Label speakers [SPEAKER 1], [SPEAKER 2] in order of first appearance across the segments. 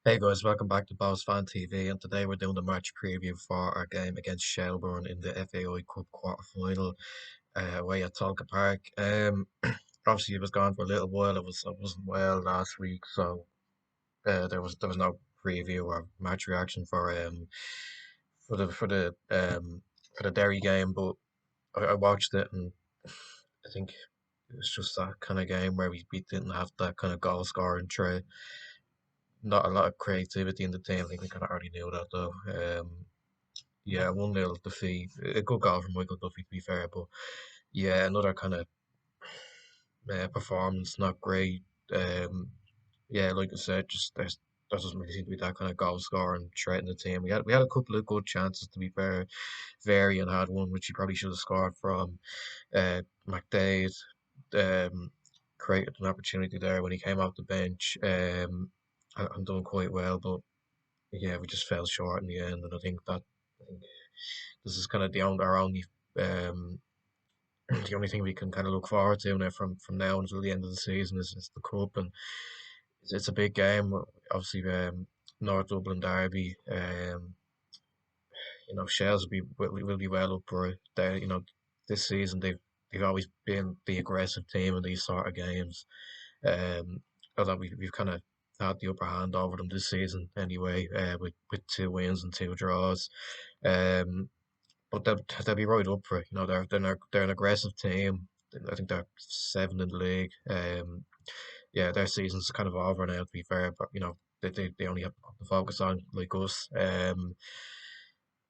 [SPEAKER 1] Hey guys, welcome back to Bows Fan TV, and today we're doing the match preview for our game against Shelbourne in the FAI Cup quarter final away at Talca Park. Obviously it was gone for a little while. I wasn't well last week, so there was no preview or match reaction for the Derry game, but I watched it and I think it was just that kind of game where we didn't have that kind of goal scoring threat. Not a lot of creativity in the team. I think we kind of already knew that though. Yeah, 1-0 defeat. A good goal from Michael Duffy, to be fair, but yeah, another kind of performance, not great. Um, yeah, like I said, just there doesn't really seem to be that kind of goal scoring threat in the team. We had a couple of good chances, to be fair. Varian had one which he probably should have scored from. McDade um, created an opportunity there when he came off the bench. And done quite well, but yeah, we just fell short in the end, and I think this is kind of our only um, the only thing we can kind of look forward to now from now until the end of the season is the cup, and it's a big game. Obviously, North Dublin derby. Shells will be well up for it. This season they've always been the aggressive team in these sort of games. Um, Although we've kind of had the upper hand over them this season anyway, with two wins and two draws. Um, but they'll be right up for it. They're an aggressive team. I think they're seventh in the league. Yeah, their season's kind of over now, to be fair. But they only have to focus on like us. And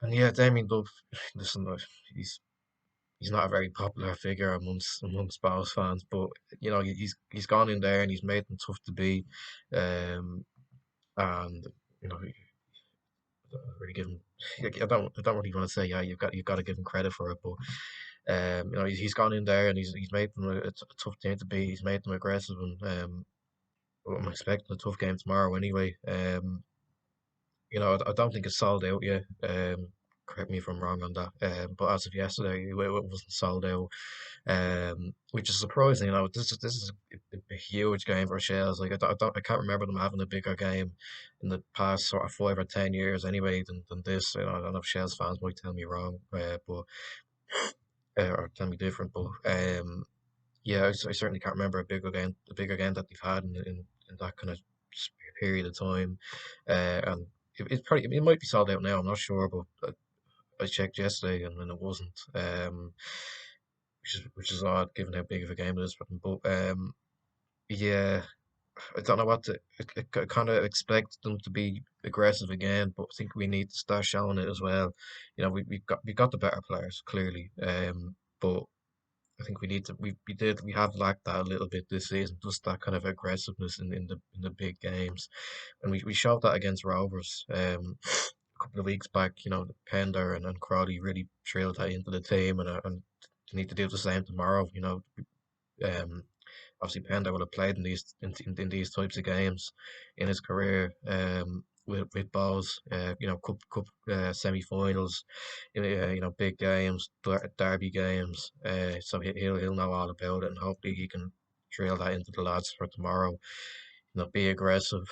[SPEAKER 1] yeah, Damien Duff, listen, he's he's not a very popular figure amongst Spurs fans, but he's gone in there and he's made them tough to beat. Um, and I don't really give him. I don't really want to say, yeah, you've got to give him credit for it, but he's gone in there and he's made them a tough team to beat. He's made them aggressive, and I'm expecting a tough game tomorrow anyway. I don't think it's sold out yet. Correct me if I'm wrong on that. But as of yesterday, it wasn't sold out, which is surprising. This is a huge game for Shells. Like I can't remember them having a bigger game in the past sort of 5 or 10 years anyway than this. I don't know if Shells fans might tell me wrong, but or tell me different. But yeah, I certainly can't remember a bigger game that they've had in that kind of period of time. And it might be sold out now. I'm not sure, but I checked yesterday and it wasn't. Which is odd given how big of a game it is for them. But yeah, I don't know what to. I kind of expect them to be aggressive again, but I think we need to start showing it as well. We got the better players clearly, but I think we need to. We have lacked that a little bit this season, just that kind of aggressiveness in the big games, and we showed that against Rovers a couple of weeks back. Pender and Crowley really trailed that into the team, and they need to do the same tomorrow. Um, Obviously Pender would have played in these types of games in his career. With Bows, cup semi-finals, big games, derby games. So he'll know all about it, and hopefully he can drill that into the lads for tomorrow. Be aggressive.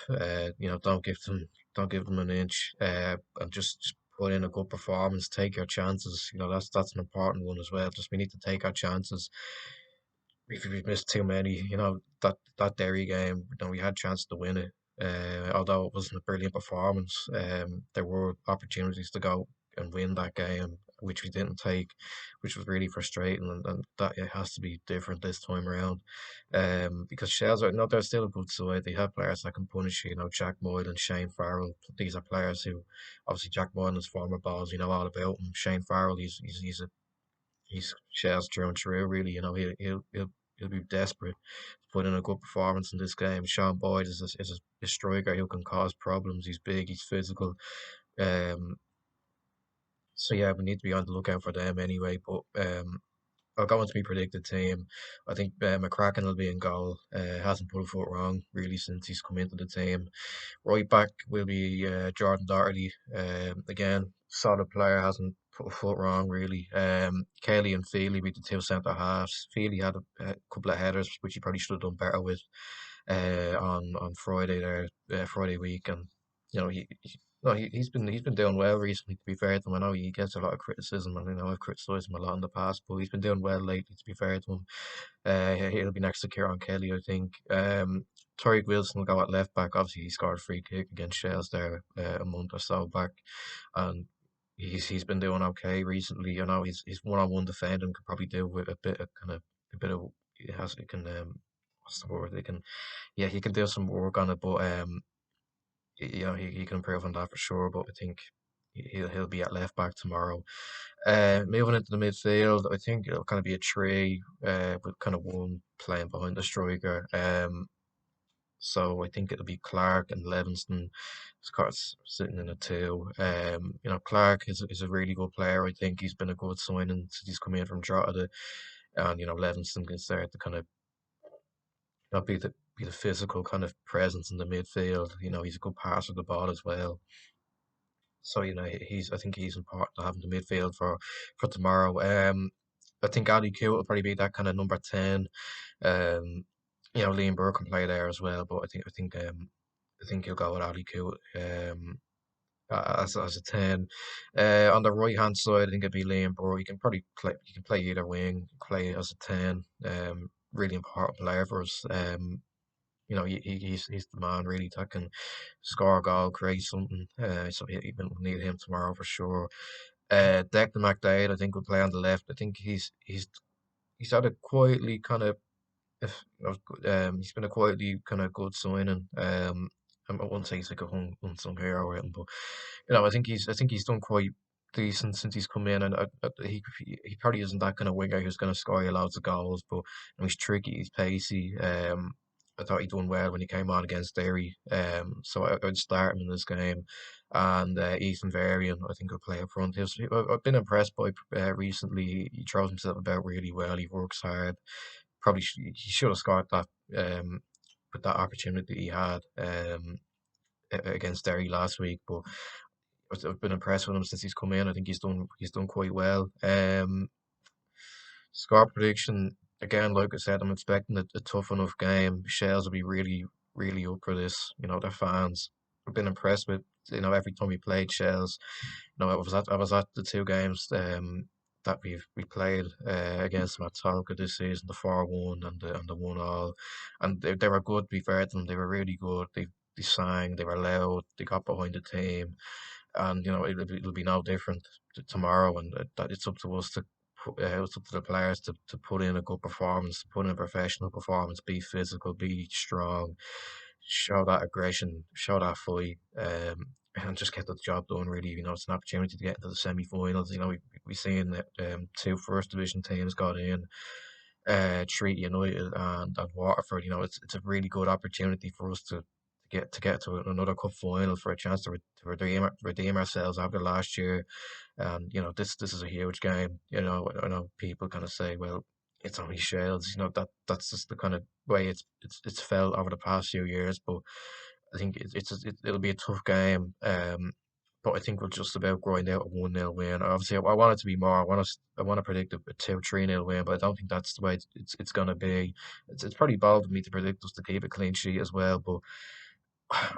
[SPEAKER 1] Don't give them an inch. And just put in a good performance. Take your chances. That's an important one as well. Just we need to take our chances. We've missed too many. That Derry game. We had chance to win it. Although it wasn't a brilliant performance, there were opportunities to go and win that game, which we didn't take, which was really frustrating. And that it has to be different this time around, because Shells are, they're still a good side. They have players that can punish you. Jack Moyle and Shane Farrell. These are players who, obviously, Jack Moyle is former balls. You know all about him. Shane Farrell, he's Shells through and through. Really, he'll be desperate to put in a good performance in this game. Sean Boyd is a striker who can cause problems. He's big, he's physical. Um, so yeah, we need to be on the lookout for them anyway. But I'll go into my predicted team. I think McCracken will be in goal. Hasn't put a foot wrong really since he's come into the team. Right back will be Jordan Doherty. Again, solid player, hasn't put a foot wrong really. Kelly and Feely be the two centre halves. Feely had a couple of headers which he probably should have done better with on Friday there, Friday week, and No, he's been doing well recently. To be fair to him, I know he gets a lot of criticism, and I've criticised him a lot in the past, but he's been doing well lately. To be fair to him, he'll be next to Kieran Kelly, I think. Tariq Wilson will go at left back. Obviously, he scored a free kick against Shels there a month or so back, and he's been doing okay recently. His one-on-one defending could probably do with a bit of he can what's the word? He can Yeah, he can do some work on it, but he can improve on that for sure. But I think he'll be at left back tomorrow. Moving into the midfield, I think it'll kind of be a three with kind of one playing behind the striker. So I think it'll be Clark and Levingston sitting in a two. Clark is a really good player. I think he's been a good signing since he's come in from Drogheda, and Levingston can start to kind of be the physical kind of presence in the midfield. He's a good passer of the ball as well. So I think he's important to have in the midfield for tomorrow. I think Ali Q will probably be that kind of number 10. Um, Liam Burke can play there as well, but I think he'll go with Ali Q as a 10. On the right hand side, I think it'd be Liam Burke. He can play either wing, play as a 10. Really important player for us. He's the man really that can score a goal, create something. So we'll need him tomorrow for sure. Declan McDade, I think, will play on the left. I think he's had a quietly kind of if he's been a quietly kind of good signing. I wouldn't say he's like a unsung hero or anything, but I think he's done quite decent since he's come in, and he probably isn't that kind of winger who's going to score you loads of goals, but he's tricky, he's pacey. I thought he done well when he came on against Derry, so I'd start him in this game. And Ethan Varian, I think, will play up front. I've been impressed by recently. He throws himself about really well. He works hard. Probably he should have scored that with that opportunity he had against Derry last week. But I've been impressed with him since he's come in. I think he's done quite well. Score prediction again, like I said, I'm expecting a tough enough game. Shells will be really, really up for this. Their fans. I've been impressed with every time we played Shells. I was at the two games that we played against Matolka this season, the 4-1 and the 1-all, and they were good. To be fair to them, they were really good. They sang, they were loud, they got behind the team, and it'll be no different tomorrow. And that it's up to us to. It's up to the players to put in a good performance, put in a professional performance, be physical, be strong, show that aggression, show that fight, and just get the job done. Really, it's an opportunity to get into the semi-finals. We've seen that two first division teams got in, Treaty United and Waterford. It's a really good opportunity for us to get to another cup final for a chance to redeem ourselves after last year. And this is a huge game. I know people kind of say, well, it's only Shales. That's just the kind of way it's felt over the past few years. But I think it'll be a tough game. But I think we'll just about grind out a 1-0 win. Obviously, I want it to be more. I want to predict a 2-3-0 win, but I don't think that's the way it's going to be. It's pretty bold of me to predict us to keep a clean sheet as well. But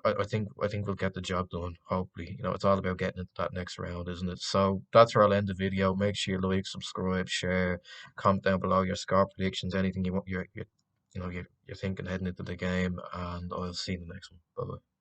[SPEAKER 1] I think we'll get the job done. Hopefully, it's all about getting into that next round, isn't it? So that's where I'll end the video. Make sure you like, subscribe, share, comment down below your score predictions, anything you want you're thinking heading into the game, and I'll see you in the next one. Bye bye.